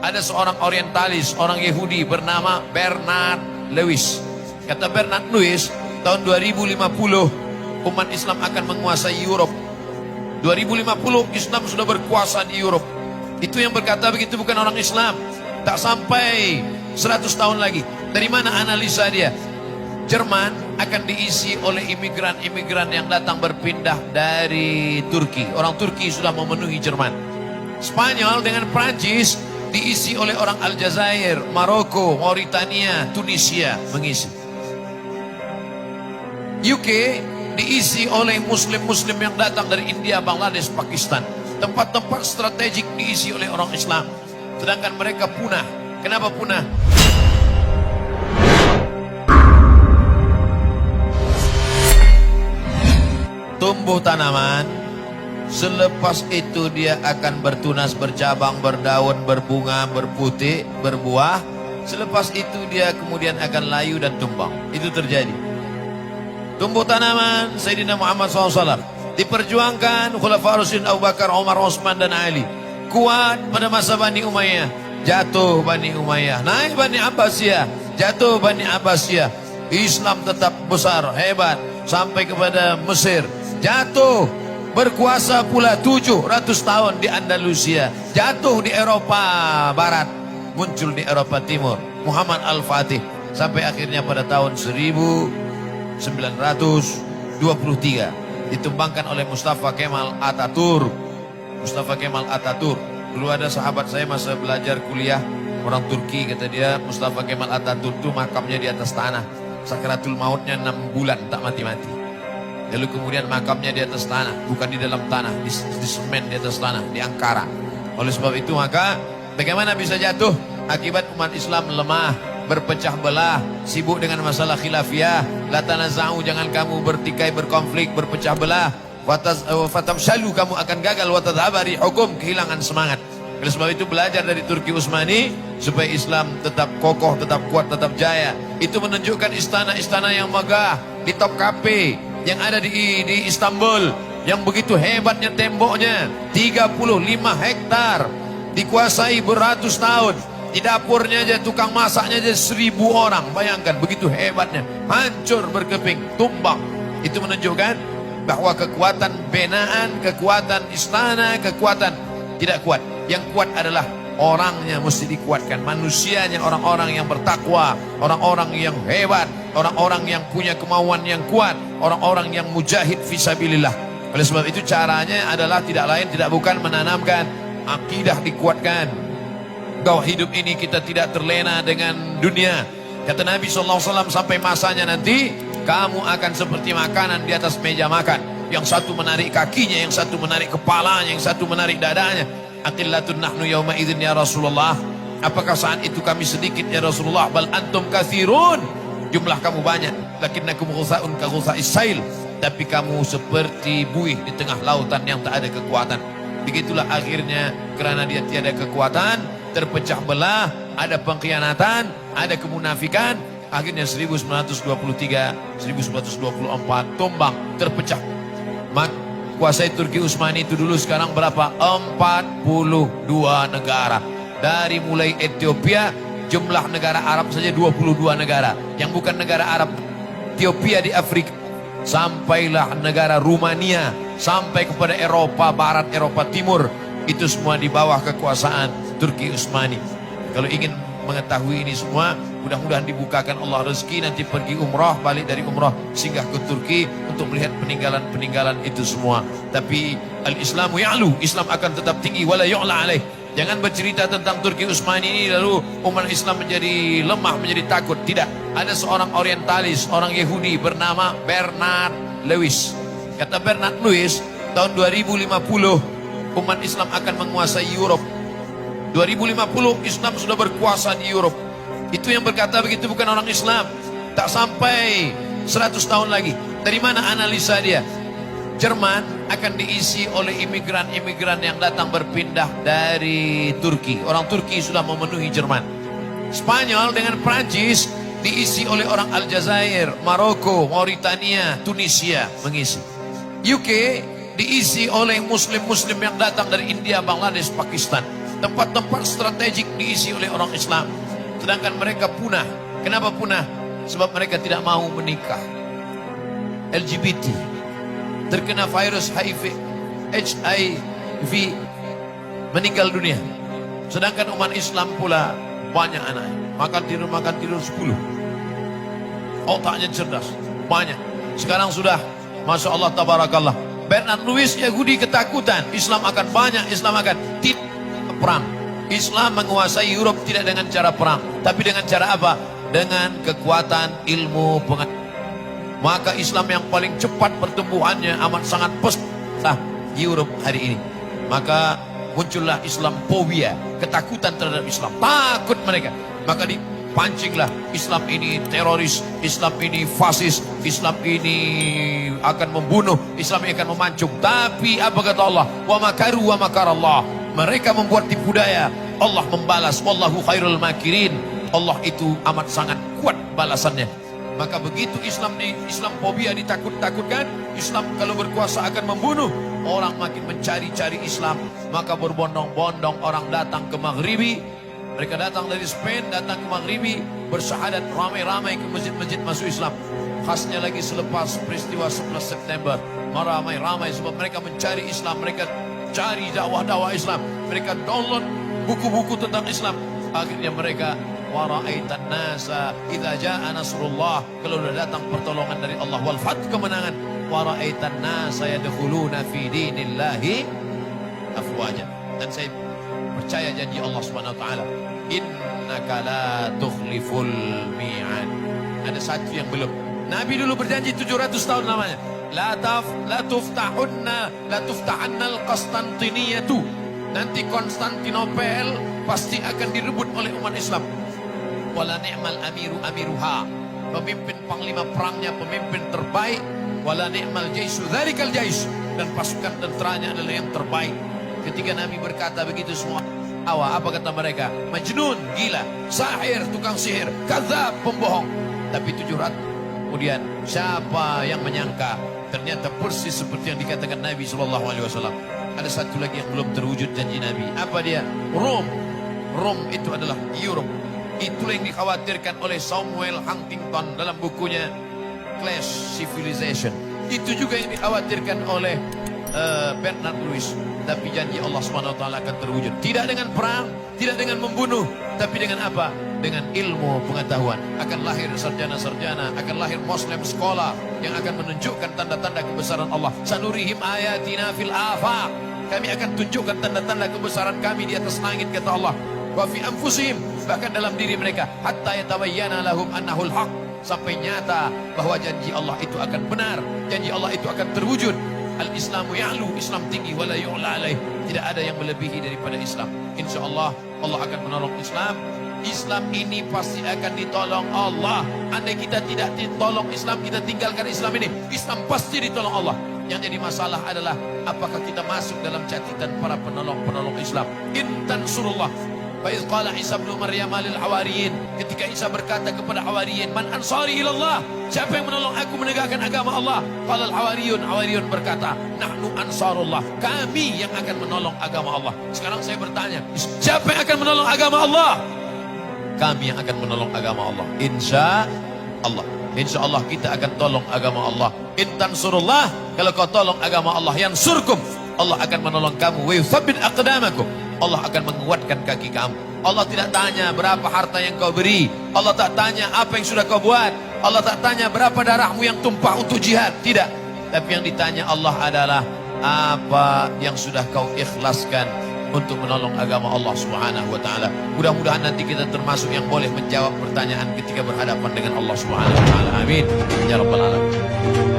Ada seorang orientalis, orang Yahudi bernama Bernard Lewis. Kata Bernard Lewis, tahun 2050 umat Islam akan menguasai Europe. 2050 Islam sudah berkuasa di Europe. Itu yang berkata begitu bukan orang Islam. Tak sampai 100 tahun lagi. Dari mana analisa dia? Jerman akan diisi oleh imigran-imigran yang datang berpindah dari Turki. Orang Turki sudah memenuhi Jerman. Spanyol dengan Prancis diisi oleh orang Aljazair, Maroko, Mauritania, Tunisia mengisi. UK diisi oleh muslim-muslim yang datang dari India, Bangladesh, Pakistan. Tempat-tempat strategik diisi oleh orang Islam. Sedangkan mereka punah. Kenapa punah? Tumbuh tanaman, selepas itu dia akan bertunas, bercabang, berdaun, berbunga, berputih, berbuah. Selepas itu dia kemudian akan layu dan tumbang. Itu terjadi. Tumbuh tanaman Sayyidina Muhammad SAW diperjuangkan Khulafaur Rasyidin Abu Bakar, Umar, Utsman dan Ali. Kuat pada masa Bani Umayyah, jatuh Bani Umayyah. Naik Bani Abbasiyah, jatuh Bani Abbasiyah. Islam tetap besar, hebat sampai kepada Mesir. Jatuh, berkuasa pula 700 tahun di Andalusia. Jatuh di Eropa Barat, muncul di Eropa Timur. Muhammad Al-Fatih. Sampai akhirnya pada tahun 1923 ditumbangkan oleh Mustafa Kemal Atatürk. Mustafa Kemal Atatürk. Dulu ada sahabat saya masa belajar kuliah, orang Turki, kata dia Mustafa Kemal Atatürk itu makamnya di atas tanah. Sakaratul mautnya 6 bulan tak mati-mati. Lalu kemudian makamnya di atas tanah, bukan di dalam tanah, di semen di atas tanah, di Ankara. Oleh sebab itu maka bagaimana bisa jatuh? Akibat umat Islam lemah, berpecah belah, sibuk dengan masalah khilafiyah. La tanaza'u, jangan kamu bertikai, berkonflik, berpecah belah. Fatamshalu, kamu akan gagal. Wa tadhhabari hukum, kehilangan semangat. Oleh sebab itu belajar dari Turki Utsmani supaya Islam tetap kokoh, tetap kuat, tetap jaya. Itu menunjukkan istana-istana yang megah di Topkapi yang ada di Istanbul, yang begitu hebatnya temboknya, 35 hektar, dikuasai beratus tahun. Di dapurnya aja, tukang masaknya aja 1000 orang. Bayangkan begitu hebatnya, hancur berkeping, tumbang. Itu menunjukkan bahwa kekuatan binaan, kekuatan istana, kekuatan tidak kuat. Yang kuat adalah orangnya, mesti dikuatkan. Manusianya, orang-orang yang bertakwa, orang-orang yang hebat, orang-orang yang punya kemauan yang kuat, orang-orang yang mujahid fisabilillah. Oleh sebab itu caranya adalah tidak lain tidak bukan menanamkan akidah, dikuatkan bahwa hidup ini kita tidak terlena dengan dunia. Kata Nabi SAW, sampai masanya nanti kamu akan seperti makanan di atas meja makan. Yang satu menarik kakinya, yang satu menarik kepalanya, yang satu menarik dadanya. Aqillatun nahnu yawma idzin ya Rasulullah. Apakah saat itu kami sedikit ya Rasulullah? Bal antum katsirun. Jumlah kamu banyak. Lakinnakum ghusaun ka ghusa'is sail. Tapi kamu seperti buih di tengah lautan yang tak ada kekuatan. Begitulah akhirnya, kerana dia tiada kekuatan, terpecah belah, ada pengkhianatan, ada kemunafikan. Akhirnya 1923, 1924 tumbang, terpecah. Kuasai Turki Utsmani itu dulu, sekarang berapa? 42 negara. Dari mulai Ethiopia, jumlah negara Arab saja 22 negara. Yang bukan negara Arab, Ethiopia di Afrika. Sampailah negara Rumania, sampai kepada Eropa Barat, Eropa Timur. Itu semua di bawah kekuasaan Turki Utsmani. Kalau ingin mengetahui ini semua, mudah-mudahan dibukakan Allah rezeki, nanti pergi umrah, balik dari umrah singgah ke Turki untuk melihat peninggalan-peninggalan itu semua. Tapi al-Islamu ya'lu, Islam akan tetap tinggi, wala yu'la alaih. Jangan bercerita tentang Turki Utsmani ini lalu umat Islam menjadi lemah, menjadi takut. Tidak. Ada seorang orientalis, orang Yahudi bernama Bernard Lewis. Kata Bernard Lewis, tahun 2050 umat Islam akan menguasai Europe. 2050 Islam sudah berkuasa di Europe. Itu yang berkata begitu bukan orang Islam. Tak sampai 100 tahun lagi. Dari mana analisa dia? Jerman akan diisi oleh imigran-imigran yang datang berpindah dari Turki. Orang Turki sudah memenuhi Jerman. Spanyol dengan Prancis diisi oleh orang Aljazair, Maroko, Mauritania, Tunisia mengisi. UK diisi oleh muslim-muslim yang datang dari India, Bangladesh, Pakistan. Tempat-tempat strategik diisi oleh orang Islam. Sedangkan mereka punah. Kenapa punah? Sebab mereka tidak mau menikah. LGBT, terkena virus HIV, meninggal dunia. Sedangkan umat Islam pula banyak anak. Makan tidur 10. Otaknya cerdas, banyak. Sekarang sudah, Masya Allah, Tabarakallah. Bernard Lewis Yahudi ketakutan. Islam akan banyak, Islam akan tidak perang. Islam menguasai Europe tidak dengan cara perang, tapi dengan cara apa? Dengan kekuatan ilmu pengetahuan. Maka Islam yang paling cepat pertumbuhannya amat sangat pesat di Europe hari ini. Maka muncullah Islamophobia, ketakutan terhadap Islam, takut mereka. Maka dipancinglah Islam ini teroris, Islam ini fasis, Islam ini akan membunuh, Islam ini akan memancung. Tapi apa kata Allah? Wa makaru wa makarallah. Mereka membuat tipu daya, Allah membalas. Wallahu khairul makirin. Allah itu amat sangat kuat balasannya. Maka begitu Islamophobia ditakut-takutkan, Islam kalau berkuasa akan membunuh, orang makin mencari-cari Islam. Maka berbondong-bondong orang datang ke Maghribi. Mereka datang dari Spain, datang ke Maghribi, bersyahadat ramai-ramai ke masjid-masjid masuk Islam. Khasnya lagi selepas peristiwa 11 September, ramai-ramai sebab mereka mencari Islam, mereka cari dakwah-dakwah Islam, mereka download buku-buku tentang Islam. Akhirnya mereka wara'aitan nasa idza jaa nasrullah, kalau sudah datang pertolongan dari Allah, wal fath, kemenangan, wara'aitan nasa yadkhuluna fi dinillahi afwaja. Dan saya percaya janji Allah Subhanahu wa taala, innaka la tukhliful mi'ad. Ada satu yang belum. Nabi dulu berjanji 700 tahun namanya, la tuftahanna al-Qastantiniyatu. Nanti Konstantinopel pasti akan direbut oleh umat Islam. Wala ni'mal amiruha. Pemimpin panglima perangnya pemimpin terbaik. Wala ni'mal jaisu dzalikal jais. Dan pasukan tenteranya adalah yang terbaik. Ketika Nabi berkata begitu, semua apa kata mereka? Majnun, gila, sahir, tukang sihir, kadzab, pembohong. Tapi 700 kemudian, siapa yang menyangka ternyata persis seperti yang dikatakan Nabi SAW. Ada satu lagi yang belum terwujud janji Nabi. Apa dia? Rom itu adalah Europe. Itulah yang dikhawatirkan oleh Samuel Huntington dalam bukunya Clash Civilization. Itu juga yang dikhawatirkan oleh Bernard Lewis. Tapi janji Allah SWT akan terwujud. Tidak dengan perang, tidak dengan membunuh, tapi dengan apa? Dengan ilmu pengetahuan. Akan lahir sarjana-sarjana, akan lahir Muslim sekolah yang akan menunjukkan tanda-tanda kebesaran Allah. Sanurihim ayatina fil afaq. Kami akan tunjukkan tanda-tanda kebesaran kami di atas langit, kata Allah. Wa fi anfusihim, bahkan dalam diri mereka, hatta yatabayyana lahum annahul haq, sampai nyata bahwa janji Allah itu akan benar, janji Allah itu akan terwujud. Al-Islamu ya'lu, Islam tinggi, wala yu'la alaih. Tidak ada yang melebihi daripada Islam. InsyaAllah Allah akan menolong Islam. Islam ini pasti akan ditolong Allah. Andai kita tidak ditolong Islam, kita tinggalkan Islam ini, Islam pasti ditolong Allah. Yang jadi masalah adalah apakah kita masuk dalam catatan para penolong-penolong Islam. In tansurullah. Faiz qala Isa bin Maryam lil hawariyin, ketika Isa berkata kepada hawariyin, man ansari ilallah, siapa yang menolong aku menegakkan agama Allah? Qala al hawariyun berkata, nahnu ansarullah, kami yang akan menolong agama Allah. Sekarang saya bertanya, siapa yang akan menolong agama Allah? Kami yang akan menolong agama Allah. Insya Allah kita akan tolong agama Allah. In tansurullah, kalau kau tolong agama Allah, yansurkum, Allah akan menolong kamu. Wa yuthabbit aqdamakum, Allah akan menguatkan kaki kamu. Allah tidak tanya berapa harta yang kau beri, Allah tak tanya apa yang sudah kau buat, Allah tak tanya berapa darahmu yang tumpah untuk jihad, tidak. Tapi yang ditanya Allah adalah apa yang sudah kau ikhlaskan untuk menolong agama Allah Subhanahu wa taala. Mudah-mudahan nanti kita termasuk yang boleh menjawab pertanyaan ketika berhadapan dengan Allah Subhanahu wa taala. Amin ya rabbal alamin.